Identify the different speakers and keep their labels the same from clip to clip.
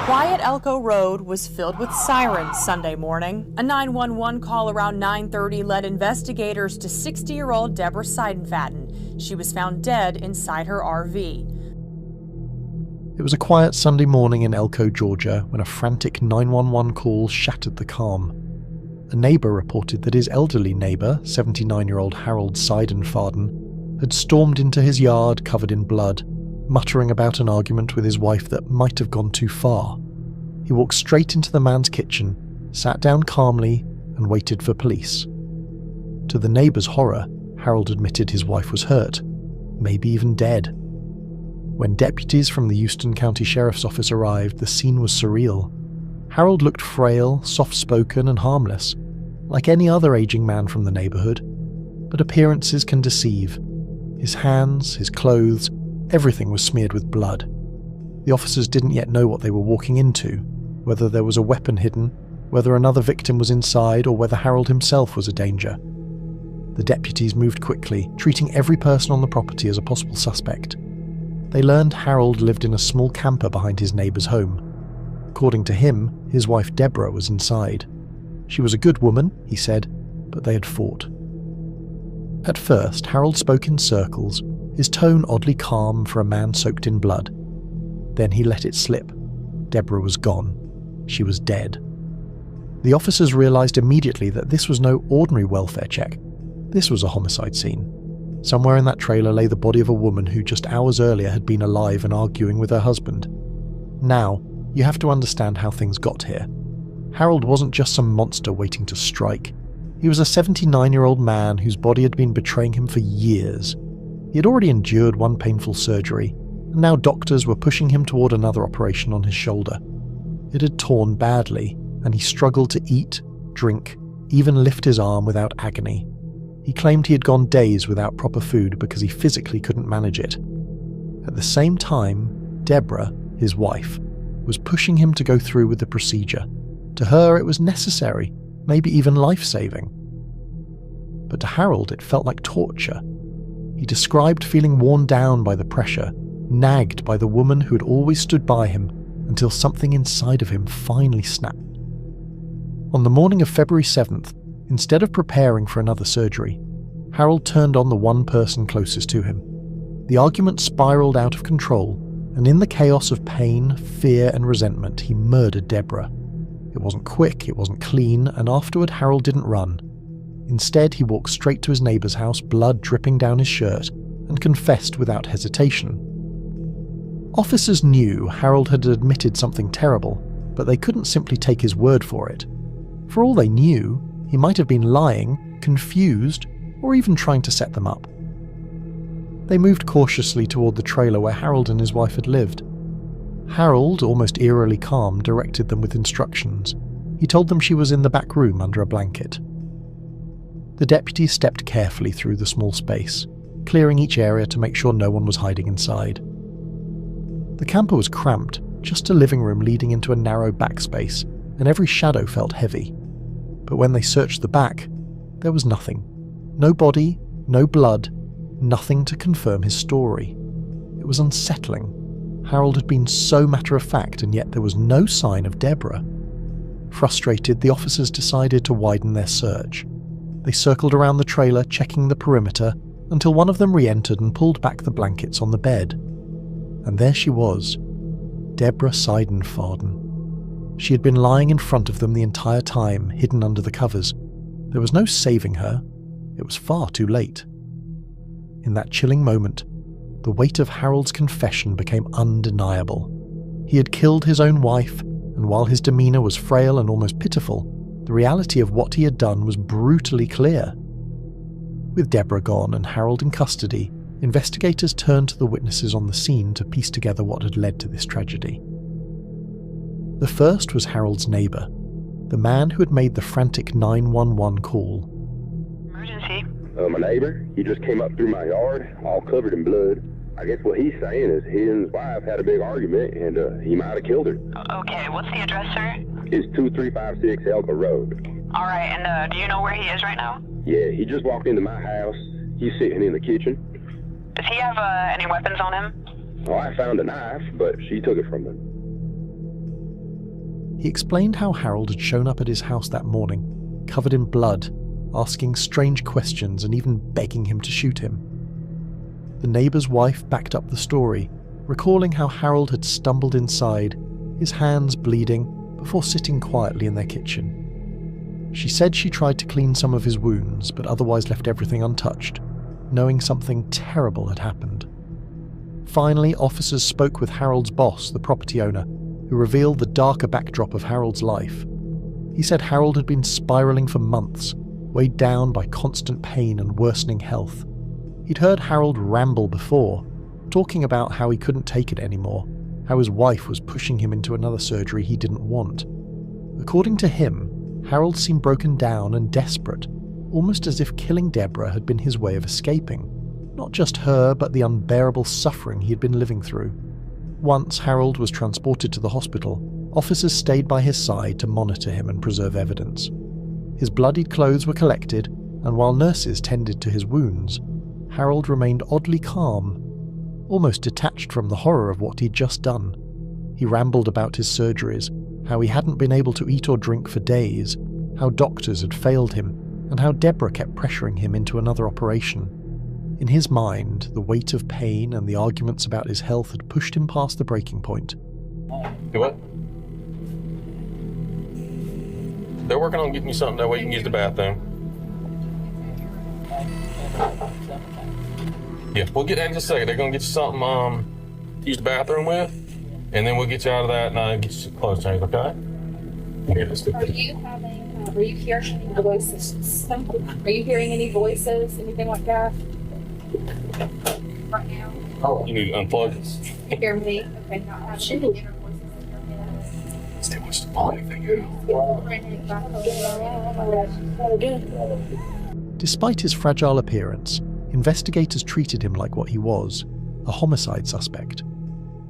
Speaker 1: Quiet Elko Road was filled with sirens Sunday morning. A 911 call around 9:30 led investigators to 60-year-old Deborah Seidenfaden. She was found dead inside her RV.
Speaker 2: It was a quiet Sunday morning in Elko, Georgia, when a frantic 911 call shattered the calm. A neighbour reported that his elderly neighbour, 79-year-old Harold Seidenfaden, had stormed into his yard covered in blood, muttering about an argument with his wife that might have gone too far. He walked straight into the man's kitchen, sat down calmly, and waited for police. To the neighbour's horror, Harold admitted his wife was hurt, maybe even dead. When deputies from the Houston County Sheriff's Office arrived, the scene was surreal. Harold looked frail, soft-spoken, and harmless, like any other aging man from the neighbourhood. But appearances can deceive. His hands, his clothes, everything was smeared with blood. The officers didn't yet know what they were walking into, whether there was a weapon hidden, whether another victim was inside, or whether Harold himself was a danger. The deputies moved quickly, treating every person on the property as a possible suspect. They learned Harold lived in a small camper behind his neighbour's home. According to him, his wife Deborah was inside. She was a good woman, he said, but they had fought. At first, Harold spoke in circles, his tone oddly calm for a man soaked in blood. Then he let it slip. Deborah was gone. She was dead. The officers realised immediately that this was no ordinary welfare check. This was a homicide scene. Somewhere in that trailer lay the body of a woman who just hours earlier had been alive and arguing with her husband. Now, you have to understand how things got here. Harold wasn't just some monster waiting to strike. He was a 79-year-old man whose body had been betraying him for years. He had already endured one painful surgery, and now doctors were pushing him toward another operation on his shoulder. It had torn badly, and he struggled to eat, drink, even lift his arm without agony. He claimed he had gone days without proper food because he physically couldn't manage it. At the same time, Deborah, his wife, was pushing him to go through with the procedure. To her, it was necessary, maybe even life-saving. But to Harold, it felt like torture. He described feeling worn down by the pressure, nagged by the woman who had always stood by him, until something inside of him finally snapped. On the morning of February 7th, instead of preparing for another surgery, Harold turned on the one person closest to him. The argument spiraled out of control, and in the chaos of pain, fear, and resentment, he murdered Deborah. It wasn't quick, it wasn't clean, and afterward Harold didn't run. Instead, he walked straight to his neighbour's house, blood dripping down his shirt, and confessed without hesitation. Officers knew Harold had admitted something terrible, but they couldn't simply take his word for it. For all they knew, he might have been lying, confused, or even trying to set them up. They moved cautiously toward the trailer where Harold and his wife had lived. Harold, almost eerily calm, directed them with instructions. He told them she was in the back room under a blanket. The deputies stepped carefully through the small space, clearing each area to make sure no one was hiding inside. The camper was cramped, just a living room leading into a narrow backspace, and every shadow felt heavy. But when they searched the back, there was nothing. No body, no blood, nothing to confirm his story. It was unsettling. Harold had been so matter-of-fact, and yet there was no sign of Deborah. Frustrated, the officers decided to widen their search. They circled around the trailer, checking the perimeter, until one of them re-entered and pulled back the blankets on the bed. And there she was, Deborah Seidenfaden. She had been lying in front of them the entire time, hidden under the covers. There was no saving her. It was far too late. In that chilling moment, the weight of Harold's confession became undeniable. He had killed his own wife, and while his demeanour was frail and almost pitiful, the reality of what he had done was brutally clear. With Deborah gone and Harold in custody, investigators turned to the witnesses on the scene to piece together what had led to this tragedy. The first was Harold's neighbour, the man who had made the frantic 911 call.
Speaker 3: Emergency.
Speaker 4: My neighbor, he just came up through my yard, all covered in blood. I guess what he's saying is he and his wife had a big argument, and he might have killed her.
Speaker 3: Okay, what's the address, sir?
Speaker 4: It's 2356 Elko Road.
Speaker 3: All right, and do you know where he is right now?
Speaker 4: Yeah, he just walked into my house. He's sitting in the kitchen.
Speaker 3: Does he have any weapons on him?
Speaker 4: Oh, I found a knife, but she took it from him.
Speaker 2: He explained how Harold had shown up at his house that morning, covered in blood, asking strange questions and even begging him to shoot him. The neighbour's wife backed up the story, recalling how Harold had stumbled inside, his hands bleeding, before sitting quietly in their kitchen. She said she tried to clean some of his wounds, but otherwise left everything untouched, knowing something terrible had happened. Finally, officers spoke with Harold's boss, the property owner, who revealed the darker backdrop of Harold's life. He said Harold had been spiralling for months, weighed down by constant pain and worsening health. He'd heard Harold ramble before, talking about how he couldn't take it anymore, how his wife was pushing him into another surgery he didn't want. According to him, Harold seemed broken down and desperate, almost as if killing Deborah had been his way of escaping, not just her, but the unbearable suffering he had been living through. Once Harold was transported to the hospital, officers stayed by his side to monitor him and preserve evidence. His bloodied clothes were collected, and while nurses tended to his wounds, Harold remained oddly calm, almost detached from the horror of what he'd just done. He rambled about his surgeries, how he hadn't been able to eat or drink for days, how doctors had failed him, and how Deborah kept pressuring him into another operation. In his mind, the weight of pain and the arguments about his health had pushed him past the breaking point.
Speaker 5: Do what? They're working on getting you something that way you can use the bathroom. Yeah, we'll get that in just a second. They're gonna get you something to use the bathroom with, and then we'll get you out of that and get you some clothes changed, okay?
Speaker 6: Are you hearing any voices? Are you hearing any voices, anything like that? Right now?
Speaker 5: Oh, you need to unplug it.
Speaker 6: You hear me? Okay, not have any inner voices in your head.
Speaker 5: Stay watch the ball anything.
Speaker 2: Despite his fragile appearance, investigators treated him like what he was, a homicide suspect.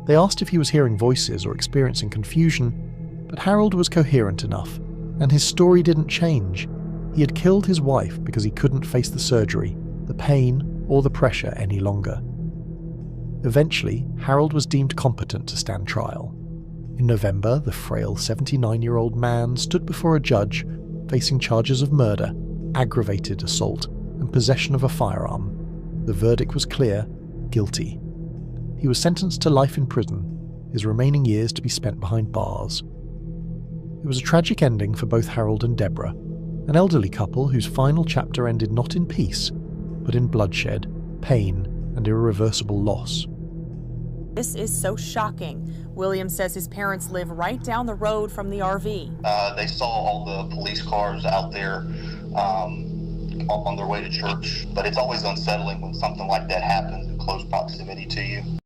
Speaker 2: They asked if he was hearing voices or experiencing confusion, but Harold was coherent enough, and his story didn't change. He had killed his wife because he couldn't face the surgery, the pain, or the pressure any longer. Eventually, Harold was deemed competent to stand trial. In November, the frail 79-year-old man stood before a judge facing charges of murder, aggravated assault, and possession of a firearm. The verdict was clear: guilty. He was sentenced to life in prison, his remaining years to be spent behind bars. It was a tragic ending for both Harold and Deborah, an elderly couple whose final chapter ended not in peace, but in bloodshed, pain, and irreversible loss.
Speaker 1: This is so shocking. William says his parents live right down the road from the RV.
Speaker 7: They saw all the police cars out there on their way to church, but it's always unsettling when something like that happens in close proximity to you.